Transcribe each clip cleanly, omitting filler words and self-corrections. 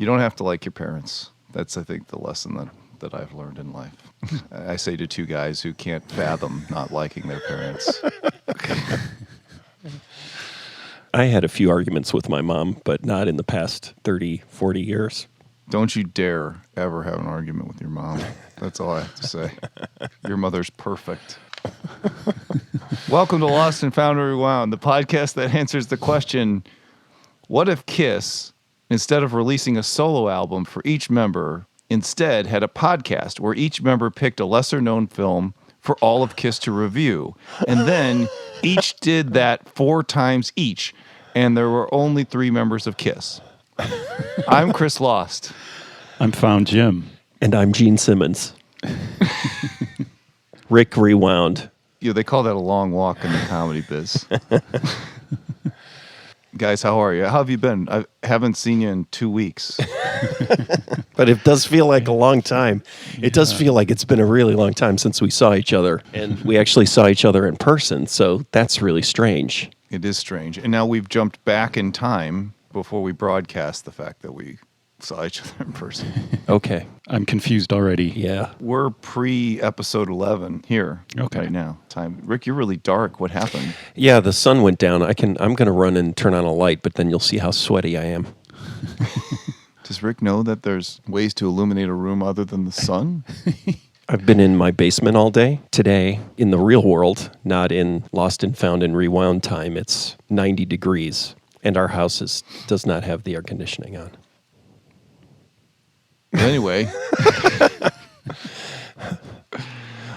You don't have to like your parents. That's, I think, the lesson that I've learned in life. I say to two guys who can't fathom not liking their parents. I had a few arguments with my mom, but not in the past 30, 40 years. Don't you dare ever have an argument with your mom. That's all I have to say. Your mother's perfect. Welcome to Lost and Found and Rewound, the podcast that answers the question, what if Kiss, instead of releasing a solo album for each member, instead had a podcast where each member picked a lesser-known film for all of Kiss to review, and then each did that 4 times each, and there were only 3 members of Kiss. I'm Chris Lost. I'm Found Jim. And I'm Gene Simmons. Rick Rewound. Yeah, they call that a long walk in the comedy biz. Guys, how are you? How have you been? I haven't seen you in 2 weeks. But it does feel like a long time. It does feel like it's been a really long time since we saw each other. And we actually saw each other in person, so that's really strange. It is strange. And now we've jumped back in time before we broadcast the fact that we saw each other in person. Okay. I'm confused already. Yeah. We're pre-episode 11 here right now. Rick, you're really dark. What happened? Yeah, the sun went down. I'm going to run and turn on a light, but then you'll see how sweaty I am. Does Rick know that there's ways to illuminate a room other than the sun? I've been in my basement all day. Today, in the real world, not in Lost and Found and Rewound time, it's 90 degrees, and our house does not have the air conditioning on. Anyway,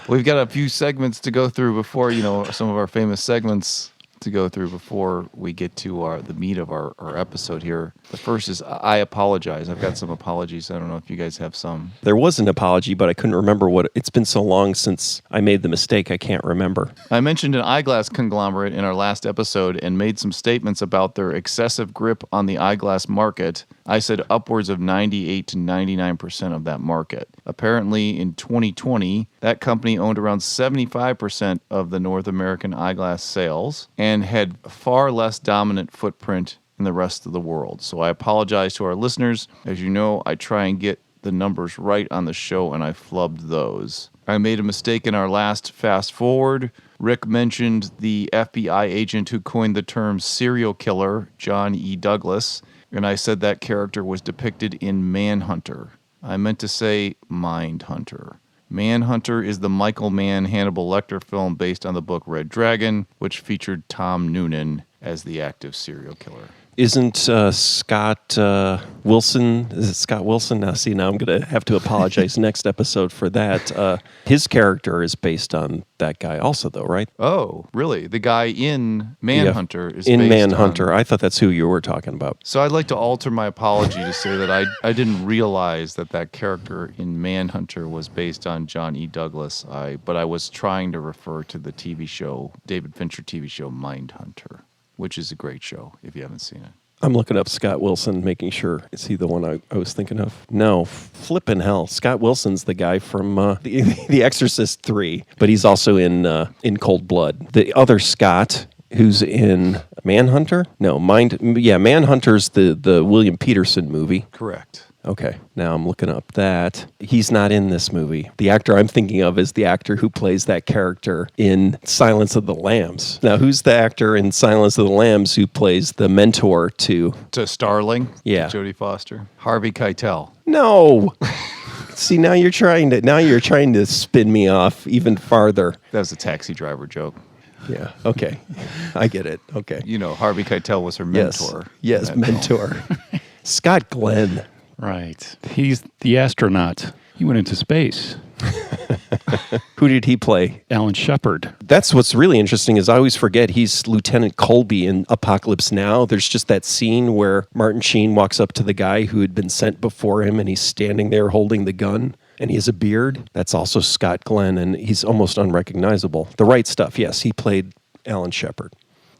we've got a few segments to go through before, some of our famous segments to go through before we get to the meat of our episode here. The first is, I apologize. I've got some apologies. I don't know if you guys have some. There was an apology, but I couldn't remember it's been so long since I made the mistake, I can't remember. I mentioned an eyeglass conglomerate in our last episode and made some statements about their excessive grip on the eyeglass market. I said upwards of 98 to 99% of that market. Apparently, in 2020, that company owned around 75% of the North American eyeglass sales and had a far less dominant footprint in the rest of the world. So I apologize to our listeners. As you know, I try and get the numbers right on the show, and I flubbed those. I made a mistake in our last fast forward. Rick mentioned the FBI agent who coined the term serial killer, John E. Douglas, and I said that character was depicted in Manhunter. I meant to say Mindhunter. Manhunter is the Michael Mann Hannibal Lecter film based on the book Red Dragon, which featured Tom Noonan as the active serial killer. Isn't Scott Wilson? Is it Scott Wilson? Now I'm going to have to apologize next episode for that. His character is based on that guy also, though, right? Oh, really? The guy in Manhunter is in based Manhunter. on... I thought that's who you were talking about. So I'd like to alter my apology to say that I didn't realize that character in Manhunter was based on John E. Douglas. But I was trying to refer to the TV show, David Fincher TV show, Mindhunter, which is a great show if you haven't seen it. I'm looking up Scott Wilson, making sure. Is he the one I was thinking of? No, flippin' hell. Scott Wilson's the guy from the Exorcist 3, but he's also in Cold Blood. The other Scott, who's in Manhunter? No, Manhunter's the William Peterson movie. Correct. Okay, now I'm looking up that. He's not in this movie. The actor I'm thinking of is the actor who plays that character in Silence of the Lambs. Now, who's the actor in Silence of the Lambs who plays the mentor to Starling? Yeah. To Jodie Foster? Harvey Keitel. No! See, now you're trying to spin me off even farther. That was a Taxi Driver joke. Yeah, okay. I get it. Okay. Harvey Keitel was her mentor. Yes, mentor. Scott Glenn. Right. He's the astronaut. He went into space. Who did he play? Alan Shepard. That's what's really interesting is I always forget he's Lieutenant Colby in Apocalypse Now. There's just that scene where Martin Sheen walks up to the guy who had been sent before him and he's standing there holding the gun and he has a beard. That's also Scott Glenn and he's almost unrecognizable. The Right Stuff, yes, he played Alan Shepard.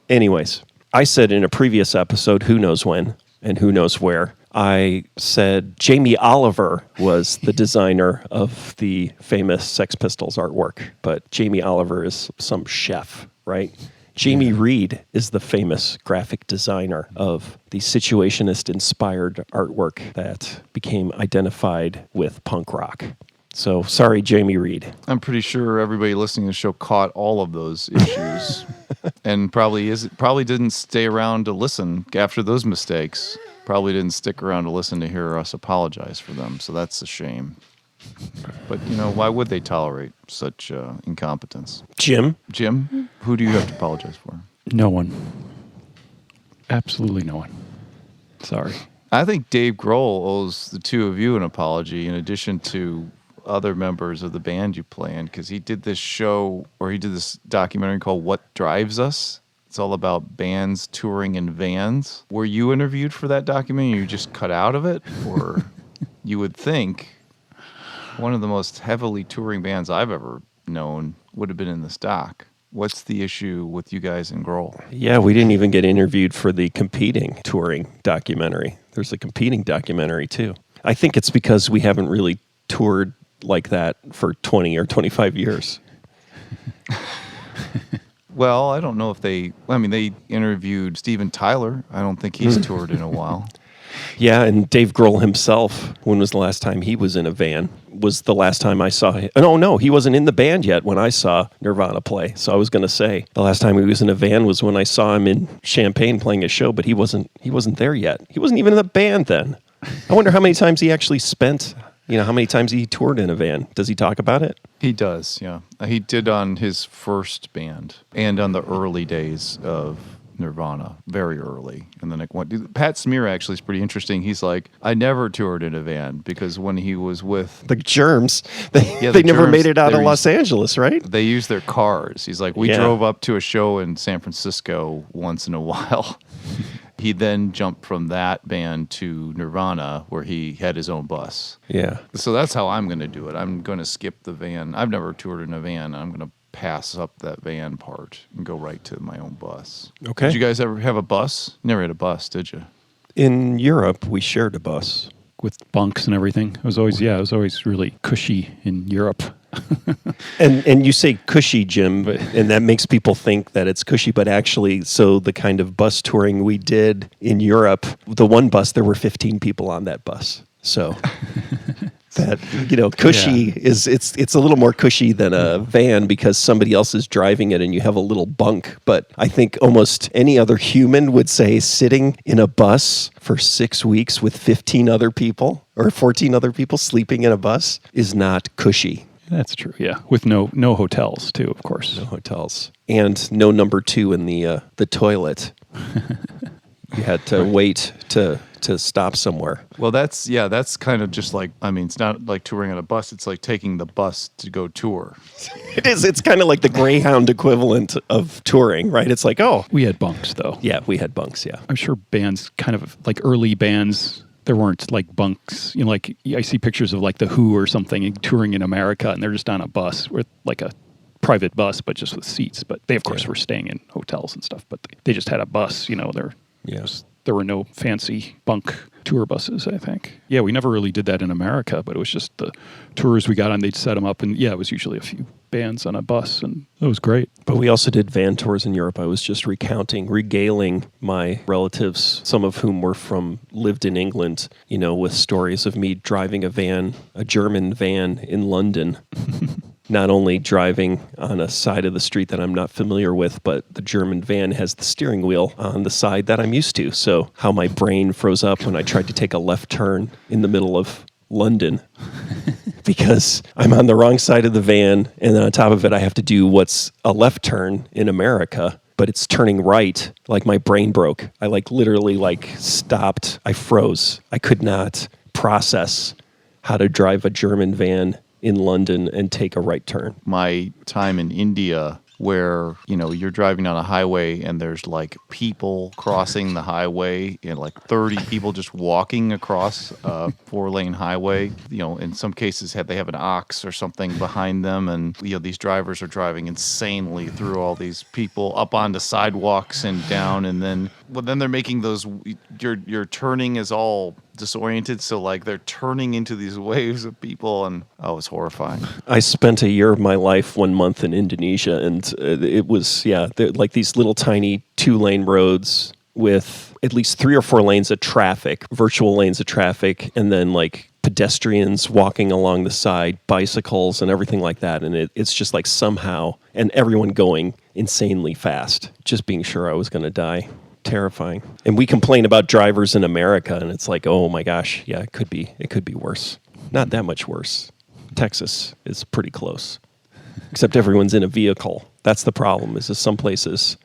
Anyways, I said in a previous episode, who knows when and who knows where, I said Jamie Oliver was the designer of the famous Sex Pistols artwork, but Jamie Oliver is some chef, right? Jamie Reed is the famous graphic designer of the situationist-inspired artwork that became identified with punk rock. So, sorry, Jamie Reed. I'm pretty sure everybody listening to the show caught all of those issues and probably didn't stay around to listen after those mistakes. Probably didn't stick around to listen to hear us apologize for them. So that's a shame. But, why would they tolerate such incompetence? Jim, who do you have to apologize for? No one. Absolutely no one. Sorry. I think Dave Grohl owes the two of you an apology in addition to other members of the band you play in, because he did this show, or he did this documentary called What Drives Us. It's all about bands touring in vans. Were you interviewed for that documentary? You just cut out of it? Or you would think one of the most heavily touring bands I've ever known would have been in this doc. What's the issue with you guys in Grohl? Yeah, we didn't even get interviewed for the competing touring documentary. There's a competing documentary, too. I think it's because we haven't really toured like that for 20 or 25 years. Well, I don't know if they interviewed Steven Tyler. I don't think he's toured in a while. Yeah, and Dave Grohl himself, when was the last time he was in a van? Was the last time I saw him. No, he wasn't in the band yet when I saw Nirvana play. So I was going to say the last time he was in a van was when I saw him in Champaign playing a show, but he wasn't there yet. He wasn't even in the band then. I wonder how many times he actually spent, how many times he toured in a van. Does he talk about it? He does, yeah. He did on his first band and on the early days of Nirvana, very early. And then Pat Smear actually is pretty interesting. He's like, I never toured in a van because when he was with the Germs, they never made it out of Los Angeles, right? They used their cars. He's like, we drove up to a show in San Francisco once in a while. He then jumped from that band to Nirvana, where he had his own bus. Yeah. So that's how I'm going to do it. I'm going to skip the van. I've never toured in a van. I'm going to pass up that van part and go right to my own bus. Okay. Did you guys ever have a bus? You never had a bus, did you? In Europe, we shared a bus. With bunks and everything. It was always really cushy in Europe. And you say cushy, Jim, and that makes people think that it's cushy, but actually, so the kind of bus touring we did in Europe, the one bus, there were 15 people on that bus. So that, cushy is, it's a little more cushy than a van because somebody else is driving it and you have a little bunk. But I think almost any other human would say sitting in a bus for 6 weeks with 15 other people or 14 other people sleeping in a bus is not cushy. That's true, yeah. With no hotels, too, of course. No hotels. And no number 2 in the toilet. You had to wait to stop somewhere. Well, that's kind of just like, it's not like touring on a bus. It's like taking the bus to go tour. It is. It's kind of like the Greyhound equivalent of touring, right? It's like, oh. We had bunks, though. Yeah, we had bunks, yeah. I'm sure bands, kind of like early bands, there weren't like bunks. Like I see pictures of like the Who or something touring in America, and they're just on a bus with like a private bus, but just with seats. But they, of course, were staying in hotels and stuff. But they just had a bus. There were no fancy bunk tour buses, I think. Yeah, we never really did that in America, but it was just the tours we got on, they'd set them up, and it was usually a few bands on a bus, and it was great. But we also did van tours in Europe. I was just regaling my relatives, some of whom lived in England, with stories of me driving a German van in London. Not only driving on a side of the street that I'm not familiar with, but the German van has the steering wheel on the side that I'm used to. So how my brain froze up when I tried to take a left turn in the middle of London because I'm on the wrong side of the van. And then on top of it, I have to do what's a left turn in America, but it's turning right. Like my brain broke. I literally stopped. I froze. I could not process how to drive a German van in London and take a right turn. My time in India where, you're driving down a highway and there's people crossing the highway and 30 people just walking across a 4-lane highway. In some cases they have an ox or something behind them, and these drivers are driving insanely through all these people up onto sidewalks and down, and then they're making those, your turning is all disoriented. So like they're turning into these waves of people, and it was horrifying. I spent a year of my life 1 month in Indonesia, and it was, like these little tiny 2-lane roads with at least 3 or 4 lanes of traffic, virtual lanes of traffic, and then like pedestrians walking along the side, bicycles and everything like that. And it's just like somehow, and everyone going insanely fast, just being sure I was going to die. Terrifying. And we complain about drivers in America, and it's like, oh my gosh, yeah, it could be worse. Not that much worse. Texas is pretty close. Except everyone's in a vehicle. That's the problem, is that some places,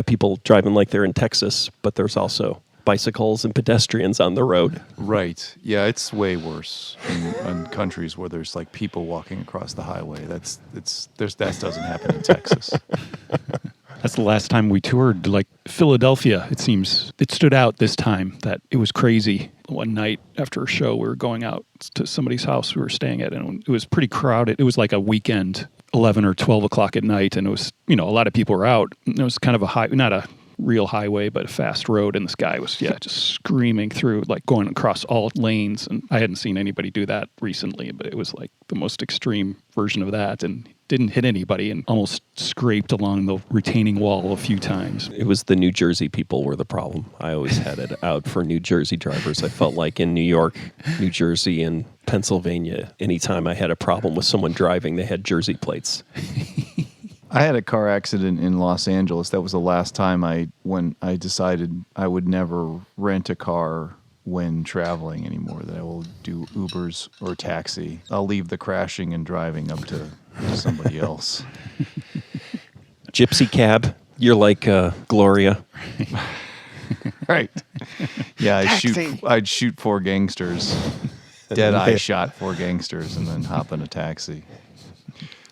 people driving like they're in Texas, but there's also bicycles and pedestrians on the road. Right. Yeah, it's way worse in countries where there's like people walking across the highway. That doesn't happen in Texas. That's the last time we toured, like Philadelphia. It seems it stood out this time that it was crazy. One night after a show, we were going out to somebody's house we were staying at, and it was pretty crowded. It was like a weekend, 11 or 12 o'clock at night, and it was, a lot of people were out. It was kind of not a real highway, but a fast road, and this guy was, just screaming through, like going across all lanes, and I hadn't seen anybody do that recently, but it was like the most extreme version of that, and didn't hit anybody and almost scraped along the retaining wall a few times. It was the New Jersey people were the problem. I always had it out for New Jersey drivers. I felt like in New York, New Jersey, and Pennsylvania, anytime I had a problem with someone driving, they had Jersey plates. I had a car accident in Los Angeles. That was the last time when I decided I would never rent a car when traveling anymore, that I will do Ubers or taxi. I'll leave the crashing and driving up to somebody else. Gypsy cab. You're like Gloria. Right. Yeah, I'd shoot 4 gangsters. Dead eye shot 4 gangsters and then hop in a taxi.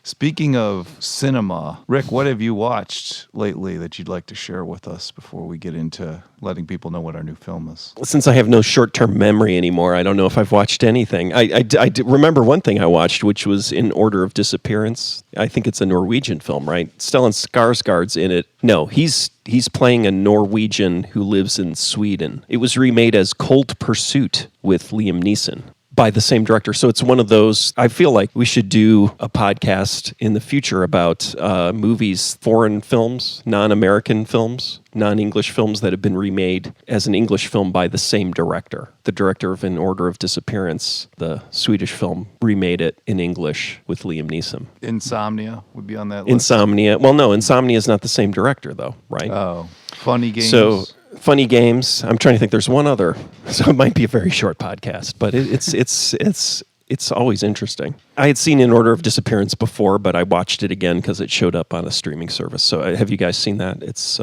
Speaking of cinema, Rick, what have you watched lately that you'd like to share with us before we get into letting people know what our new film is? Since I have no short-term memory anymore, I don't know if I've watched anything. I remember one thing I watched, which was In Order of Disappearance. I think it's a Norwegian film, right? Stellan Skarsgård's in it. No, he's playing a Norwegian who lives in Sweden. It was remade as Cold Pursuit with Liam Neeson, by the same director. So it's one of those, I feel like we should do a podcast in the future about movies, foreign films, non-American films, non-English films that have been remade as an English film by the same director. The director of In Order of Disappearance, the Swedish film, remade it in English with Liam Neeson. Insomnia would be on that list. Insomnia. Well, no, Insomnia is not the same director, though, right? Oh, Funny Games. So, Funny Games. I'm trying to think. There's one other, so it might be a very short podcast, but it's always interesting. I had seen In Order of Disappearance before, but I watched it again because it showed up on a streaming service. So, have you guys seen that? It's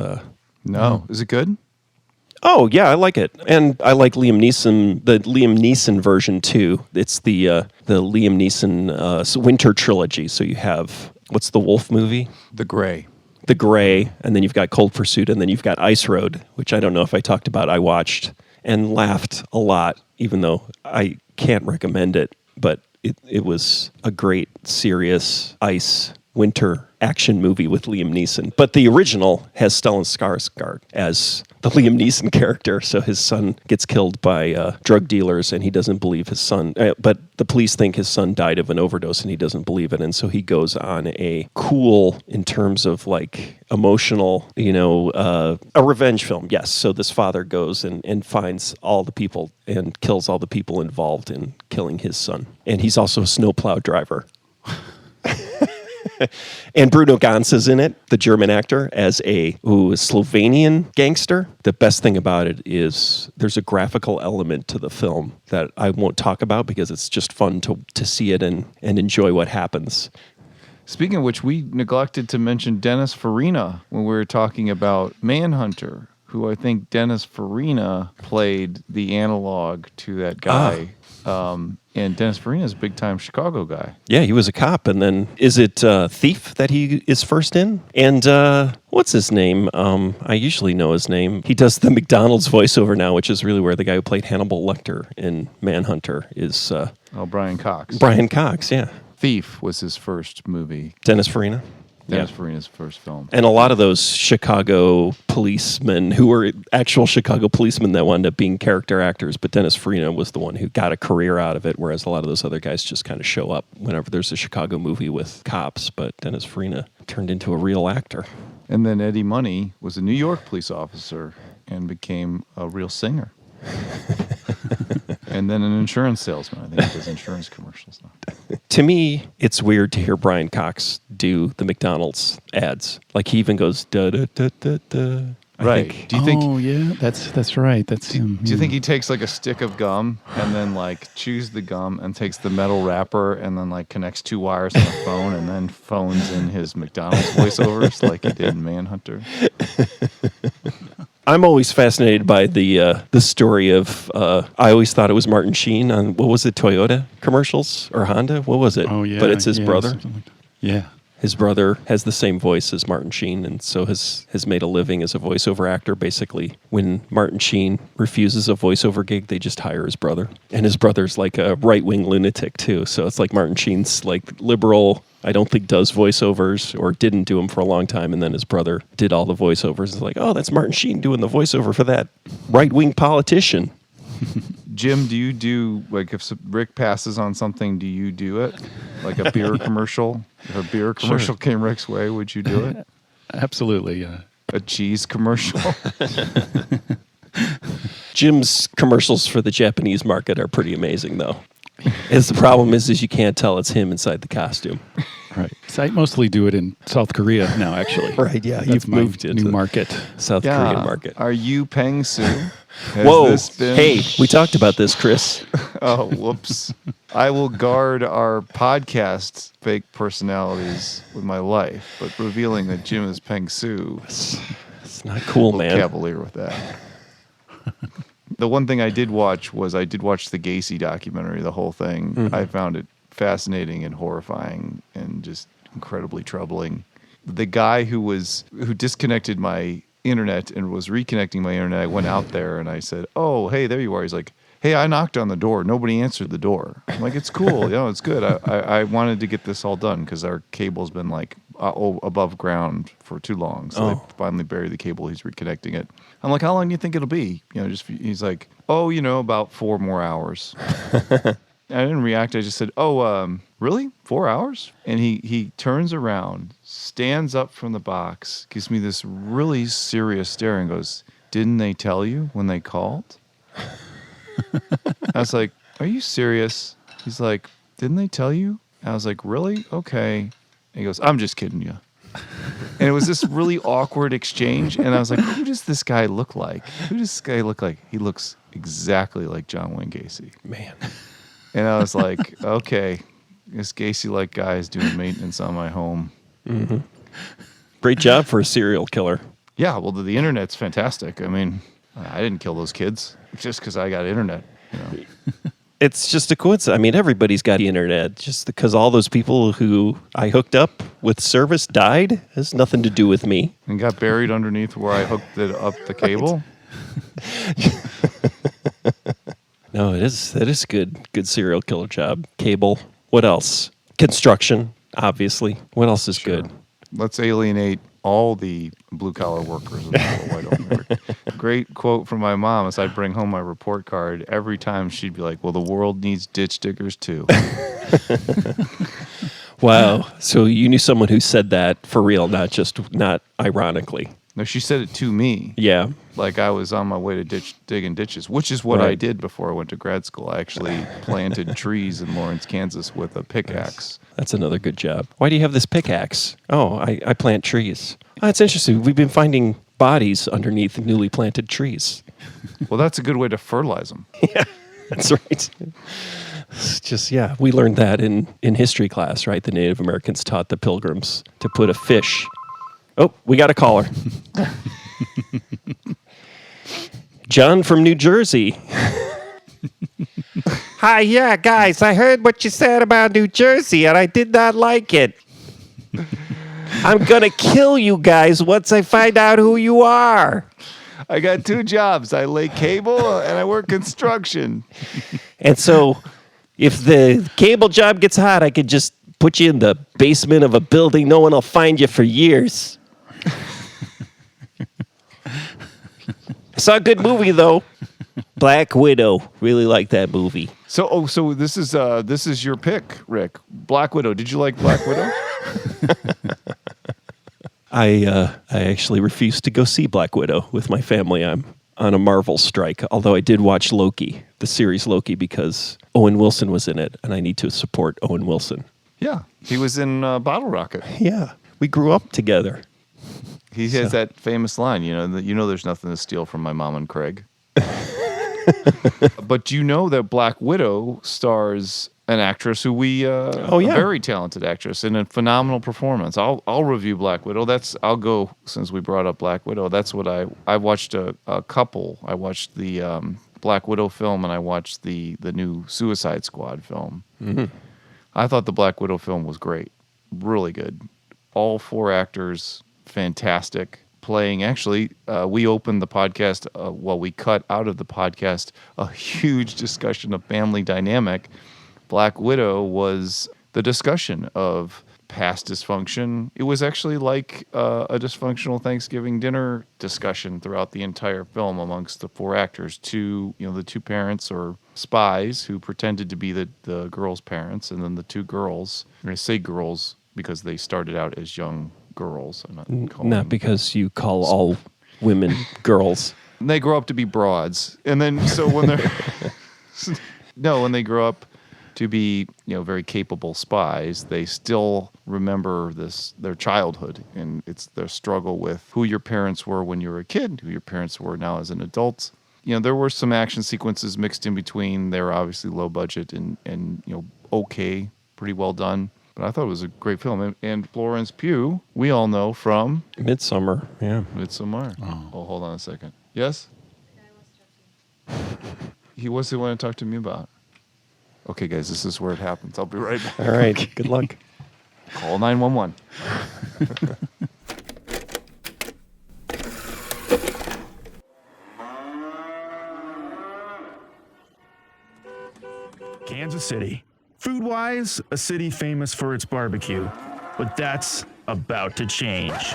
no. Is it good? Oh yeah, I like it, and I like Liam Neeson. The Liam Neeson version too. It's the Liam Neeson Winter trilogy. So you have what's the wolf movie? The Gray. The Gray, and then you've got Cold Pursuit, and then you've got Ice Road, which I don't know if I talked about. I watched and laughed a lot, even though I can't recommend it, but it was a great, serious ice winter action movie with Liam Neeson. But the original has Stellan Skarsgård as the Liam Neeson character. So his son gets killed by drug dealers, and he doesn't believe his son. But the police think his son died of an overdose, and he doesn't believe it. And so he goes on a cool, in terms of like emotional, a revenge film. Yes. So this father goes and finds all the people and kills all the people involved in killing his son. And he's also a snowplow driver. And Bruno Ganz is in it, the German actor, as a Slovenian gangster. The best thing about it is there's a graphical element to the film that I won't talk about because it's just fun to see it and enjoy what happens. Speaking of which, we neglected to mention Dennis Farina when we were talking about Manhunter, who I think Dennis Farina played the analog to that guy. And Dennis Farina is a big-time Chicago guy. Yeah, he was a cop. And then, is it Thief that he is first in? And what's his name? I usually know his name. He does the McDonald's voiceover now, which is really where the guy who played Hannibal Lecter in Manhunter is... Brian Cox. Brian Cox, yeah. Thief was his first movie. Dennis Farina? Dennis Farina's first film. And a lot of those Chicago policemen who were actual Chicago policemen that wound up being character actors, but Dennis Farina was the one who got a career out of it, whereas a lot of those other guys just kind of show up whenever there's a Chicago movie with cops. But Dennis Farina turned into a real actor. And then Eddie Money was a New York police officer and became a real singer. And then an insurance salesman. I think he does insurance commercials now. To me, it's weird to hear Brian Cox do the McDonald's ads. Like he even goes da da da da da. Right. Do you think? Oh yeah, that's right. That's him. Do you think he takes like a stick of gum and then like chews the gum and takes the metal wrapper and then like connects 2 wires on the phone and then phones in his McDonald's voiceovers like he did in Manhunter? I'm always fascinated by the story of. I always thought it was Martin Sheen on what was it, Toyota commercials or Honda? What was it? Oh yeah, but it's his brother. something like that. Yeah. His brother has the same voice as Martin Sheen, and so has made a living as a voiceover actor. Basically, when Martin Sheen refuses a voiceover gig, they just hire his brother, and his brother's like a right-wing lunatic too. So it's like Martin Sheen's like liberal. I don't think does voiceovers or didn't do them for a long time, and then his brother did all the voiceovers. It's like, oh, that's Martin Sheen doing the voiceover for that right-wing politician. Jim, do you do, like, if Rick passes on something, do you do it? Like a beer commercial? If a beer commercial came Rick's way, would you do it? Absolutely. Yeah. A cheese commercial? Jim's commercials for the Japanese market are pretty amazing, though. The problem is you can't tell it's him inside the costume. Right. So I mostly do it in South Korea now, actually. Right, yeah. That's You've my moved into new market. South Korean market. Are you Peng Su? Whoa. Hey, we talked about this, Chris. Oh, whoops. I will guard our podcast fake personalities with my life, but revealing that Jim is Peng Su, It's not cool, man. cavalier with that. The one thing I did watch was the Gacy documentary, the whole thing. Mm-hmm. I found it fascinating and horrifying and just incredibly troubling. The guy who disconnected my internet and was reconnecting my internet, I went out there and I said, "Oh, hey, there you are." He's like, "Hey, I knocked on the door. Nobody answered the door." I'm like, "It's cool. It's good. I wanted to get this all done because our cable's been like above ground for too long. So they finally buried the cable. He's reconnecting it." I'm like, "How long do you think it'll be?" He's like, "Oh, about 4 more hours." I didn't react. I just said, "Oh, really? 4 hours?" And he turns around, stands up from the box, gives me this really serious stare and goes, "Didn't they tell you when they called?" I was like, "Are you serious?" He's like, "Didn't they tell you?" I was like, "Really? Okay." And he goes, "I'm just kidding you." And it was this really awkward exchange. And I was like, who does this guy look like? He looks exactly like John Wayne Gacy. Man. And I was like, okay, this Gacy-like guy is doing maintenance on my home. Mm-hmm. Great job for a serial killer. Yeah, well, the internet's fantastic. I mean, I didn't kill those kids just because I got internet. It's just a coincidence. I mean, everybody's got the internet. Just because all those people who I hooked up with service died has nothing to do with me. And got buried underneath where I hooked the cable. No, it is good serial killer job. Cable. What else? Construction, obviously. What else is good? Let's alienate all the blue-collar workers in the world. Why don't we? Great quote from my mom as I'd bring home my report card. Every time she'd be like, "Well, the world needs ditch diggers too." Wow. So you knew someone who said that for real, not ironically. No, she said it to me. Yeah. Like I was on my way to digging ditches, which is what I did before I went to grad school. I actually planted trees in Lawrence, Kansas with a pickaxe. That's another good job. Why do you have this pickaxe? Oh, I plant trees. Oh, that's interesting. We've been finding bodies underneath newly planted trees. Well, that's a good way to fertilize them. Yeah, that's right. It's just, we learned that in history class, right? The Native Americans taught the Pilgrims to put a fish. Oh, we got a caller. John from New Jersey. Hi, yeah, guys, I heard what you said about New Jersey, and I did not like it. I'm going to kill you guys once I find out who you are. I got 2 jobs. I lay cable and I work construction. And so if the cable job gets hot, I could just Put you in the basement of a building. No one will find you for years. I saw a good movie, though. Black Widow. Really like that movie. So this is your pick, Rick. Black Widow. Did you like Black Widow? I actually refused to go see Black Widow with my family. I'm on a Marvel strike, although I did watch Loki, the series Loki, because Owen Wilson was in it, and I need to support Owen Wilson. Yeah, he was in Bottle Rocket. Yeah, we grew up together. He has that famous line, there's nothing to steal from my mom and Craig. But you know that Black Widow stars an actress who a very talented actress in a phenomenal performance. I'll review Black Widow. I'll go since we brought up Black Widow. That's what I watched a couple. I watched the Black Widow film and I watched the new Suicide Squad film. Mm-hmm. I thought the Black Widow film was great, really good. All 4 actors, fantastic. Playing, actually, we opened the podcast, we cut out of the podcast a huge discussion of family dynamic. Black Widow was the discussion of past dysfunction. It was actually like a dysfunctional Thanksgiving dinner discussion throughout the entire film amongst the 4 actors. The 2 parents or spies who pretended to be the girls' parents, and then the 2 girls. I say girls because they started out as young girls. I'm not because you call all women girls. And they grow up to be broads, and then so when they're when they grow up to be very capable spies, they still remember their childhood, and it's their struggle with who your parents were when you were a kid, who your parents were now as an adult. There were some action sequences mixed in between. They were obviously low budget and okay, pretty well done. But I thought it was a great film. And Florence Pugh, we all know from Midsommar. Yeah. Midsommar. Oh, hold on a second. Yes? He was the one to talk to me about. Okay, guys, this is where it happens. I'll be right back. All right. Good luck. Call 911. Kansas City. Food-wise, a city famous for its barbecue. But that's about to change.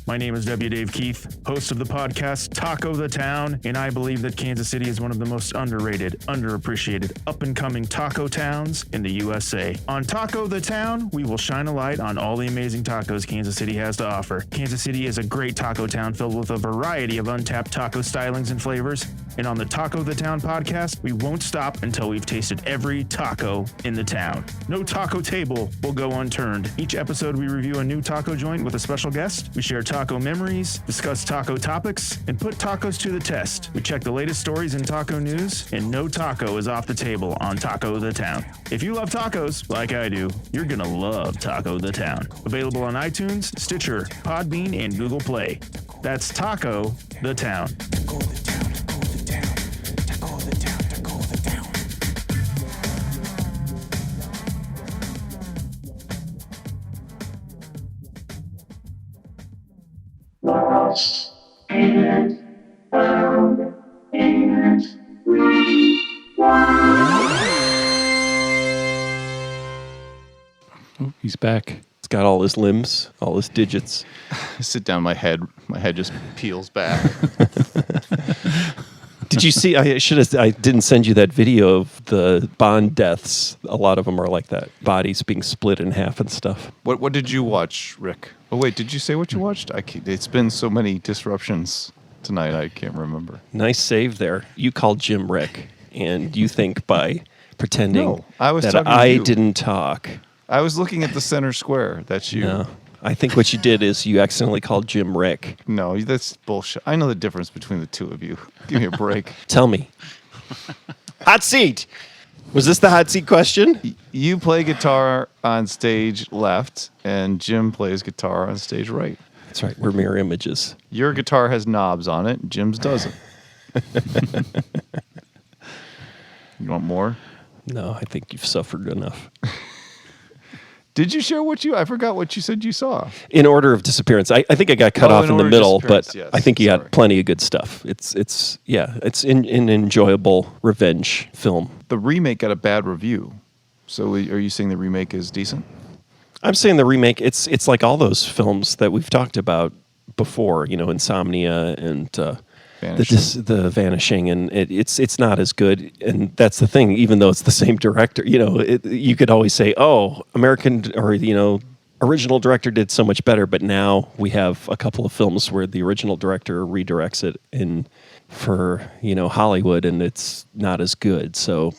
My name is W. Dave Keith, host of the podcast Taco the Town, and I believe that Kansas City is one of the most underrated, underappreciated, up-and-coming taco towns in the USA. On Taco the Town, we will shine a light on all the amazing tacos Kansas City has to offer. Kansas City is a great taco town filled with a variety of untapped taco stylings and flavors, and on the Taco the Town podcast, we won't stop until we've tasted every taco in the town. No taco table will go unturned. Each episode, we review a new taco joint with a special guest. We share taco memories, discuss taco topics, and put tacos to the test. We check the latest stories in taco news, and no taco is off the table on Taco the Town. If you love tacos, like I do, you're gonna love Taco the Town. Available on iTunes, Stitcher, Podbean, and Google Play. That's Taco the Town. Oh, he's back. It's got all his limbs, all his digits. I sit down, my head just peels back. Did you see? I didn't send you that video of the Bond deaths. A lot of them are like that, bodies being split in half and stuff. What did you watch, Rick? Oh wait, did you say what you watched? It's been so many disruptions tonight, I can't remember. Nice save there. You called Jim Rick, and you think by pretending No, I was that talking to I you. didn't talk. I was looking at the center square. That's you. No, I think what you did is you accidentally called Jim Rick. No, that's bullshit. I know the difference between the two of you. Give me a break. Tell me. Hot seat. Was this the hot seat question? You play guitar on stage left, and Jim plays guitar on stage right. That's right. We're mirror images. Your guitar has knobs on it. Jim's doesn't. You want more? No, I think you've suffered enough. Did you share I forgot what you said you saw. In order of disappearance, I think I got cut off in the order of middle, but disappearance, yes. I think you Sorry. got plenty of good stuff. It's an enjoyable revenge film. The remake got a bad review. So are you saying the remake is decent? I'm saying the remake. It's like all those films that we've talked about before. Insomnia and Vanishing. the Vanishing, and it's not as good. And that's the thing. Even though it's the same director, you could always say, "Oh, American," or original director did so much better. But now we have a couple of films where the original director redirects it for Hollywood, and it's not as good. So.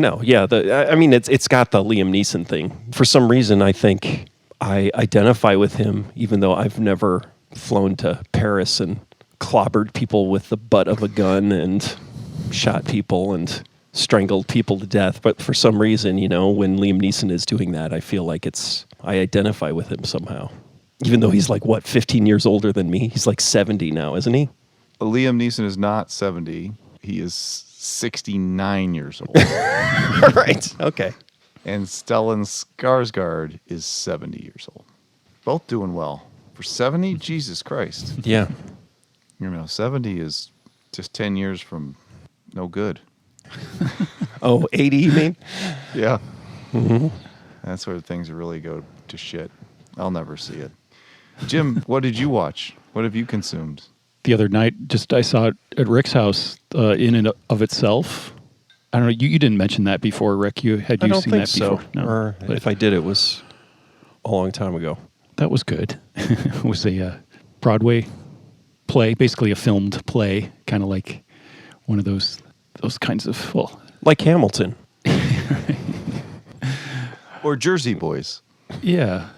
No, yeah. It's got the Liam Neeson thing. For some reason, I think I identify with him, even though I've never flown to Paris and clobbered people with the butt of a gun and shot people and strangled people to death. But for some reason, when Liam Neeson is doing that, I feel like I identify with him somehow. Even though he's 15 years older than me. He's 70 now, isn't he? Liam Neeson is not 70. He is 69 years old. Right. Okay. And Stellan Skarsgård is 70 years old. Both doing well. For 70, Jesus Christ. Yeah. 70 is just 10 years from no good. Oh, 80, you mean? Yeah. Mm-hmm. That's where things really go to shit. I'll never see it. Jim, what did you watch? What have you consumed? The other night, I saw it at Rick's house in and of itself. I don't know. You didn't mention that before, Rick. I don't seen think that so. before? No. Or if I did, it was a long time ago. That was good. It was a Broadway play, basically a filmed play, kind of like one of those kinds of, Like Hamilton. Or Jersey Boys. Yeah.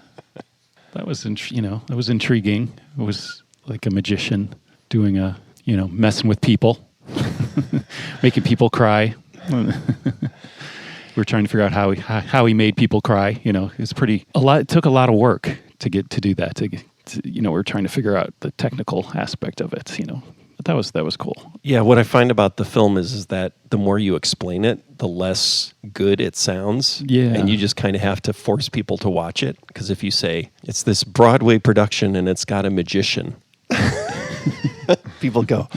That was, that was intriguing. It was like a magician doing messing with people, making people cry. We're trying to figure out how he made people cry. It's it took a lot of work to do that. We're trying to figure out the technical aspect of it. But that was cool. Yeah, what I find about the film is that the more you explain it, the less good it sounds. Yeah. And you just kind of have to force people to watch it. Because if you say, it's this Broadway production and it's got a magician, people go,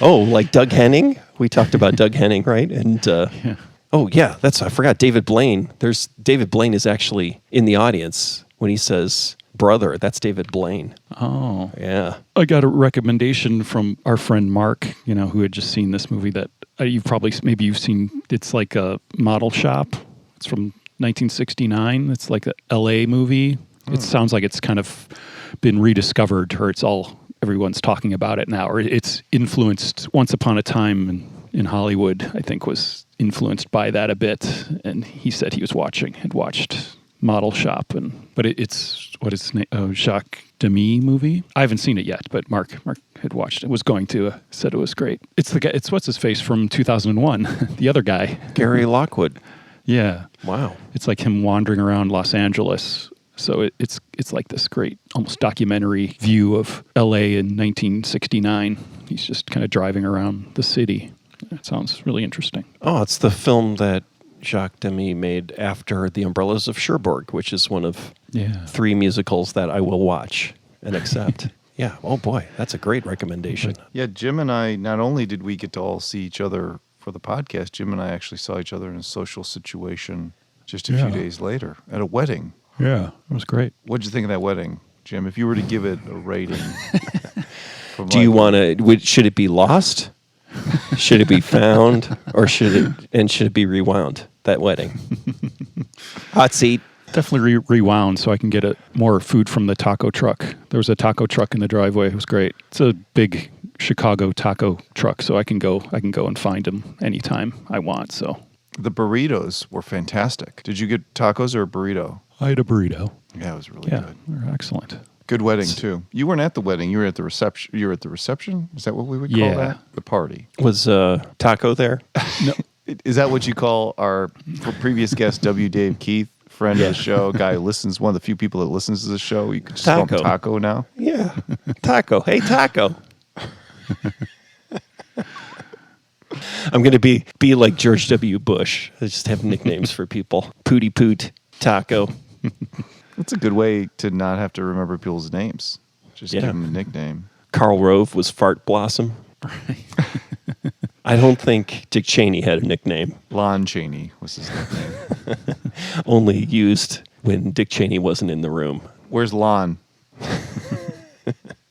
oh, like Doug Henning? We talked about Doug Henning, right? And Yeah. oh, yeah, I forgot David Blaine. David Blaine is actually in the audience when he says brother. That's David Blaine. Oh. Yeah. I got a recommendation from our friend Mark, who had just seen this movie that maybe you've seen. It's like a model shop. It's from 1969. It's like a LA movie. It sounds like it's kind of been rediscovered, or everyone's talking about it now, or it's influenced. Once upon a time in Hollywood, I think, was influenced by that a bit. And he said he had watched Model Shop, but it's what is his name? Jacques Demy movie. I haven't seen it yet, but Mark had watched it. Was going to said it was great. It's the guy. It's what's his face from 2001, the other guy, Gary Lockwood. Yeah. Wow. It's like him wandering around Los Angeles. So it's like this great, almost documentary view of L.A. in 1969. He's just kind of driving around the city. It sounds really interesting. Oh, it's the film that Jacques Demy made after The Umbrellas of Cherbourg, which is one of 3 musicals that I will watch and accept. Yeah. Oh, boy. That's a great recommendation. Yeah, Jim and I, not only did we get to all see each other for the podcast, Jim and I actually saw each other in a social situation just a few days later at a wedding. Yeah, it was great. What'd you think of that wedding, Jim? If you were to give it a rating. Do you want to, should it be lost? Should it be found? Or should it be rewound, that wedding? Hot seat. Definitely rewound so I can get more food from the taco truck. There was a taco truck in the driveway. It was great. It's a big Chicago taco truck, so I can go and find them anytime I want. So the burritos were fantastic. Did you get tacos or a burrito? I had a burrito. Yeah, it was really good. They were excellent. Good wedding too. You weren't at the wedding. You were at the reception. You were at the reception. Is that what we would call that? The party. Was Taco there? No. Is that what you call our previous guest, W. Dave Keith, friend of the show, guy who listens, one of the few people that listens to the show? You could just call him Taco now. Yeah, Taco. Hey, Taco. I'm going to be like George W. Bush. I just have nicknames for people. Pooty Poot, Taco. That's a good way to not have to remember people's names. Just give them a nickname. Karl Rove was Fart Blossom. I don't think Dick Cheney had a nickname. Lon Chaney was his nickname. Only used when Dick Cheney wasn't in the room. Where's Lon?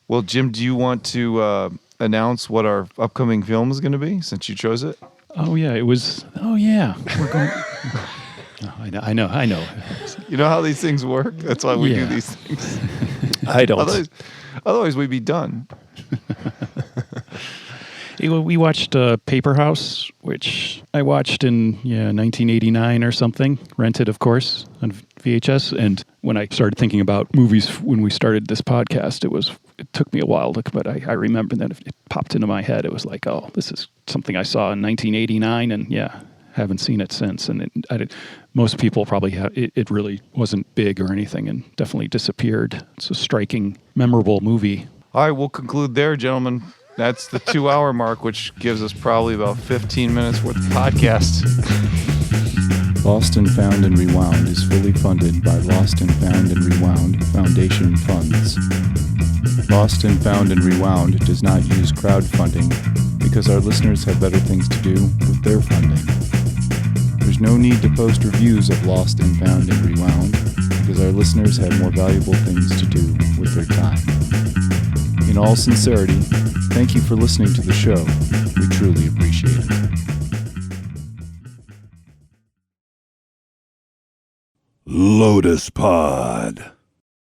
Well, Jim, do you want to announce what our upcoming film is going to be since you chose it? Oh yeah, it was. Oh yeah, we're going. Oh, I know. You know how these things work? That's why we do Yeah. these things. I don't. Otherwise, we'd be done. We watched Paper House, which I watched in 1989 or something. Rented, of course, on VHS. And when I started thinking about movies when we started this podcast, it took me a while, but I remember that it popped into my head. It was like, oh, this is something I saw in 1989, and haven't seen it since. And most people probably it really wasn't big or anything, and definitely disappeared. It's a striking, memorable movie. All right, we'll conclude there, gentlemen. That's the 2-hour mark, which gives us probably about 15 minutes worth of podcast. Lost and Found and Rewound is fully funded by Lost and Found and Rewound Foundation funds. Lost and Found and Rewound does not use crowdfunding because our listeners have better things to do with their funding. There's no need to post reviews of Lost and Found and Rewound because our listeners have more valuable things to do with their time. In all sincerity, thank you for listening to the show. We truly appreciate it. Lotus Pod.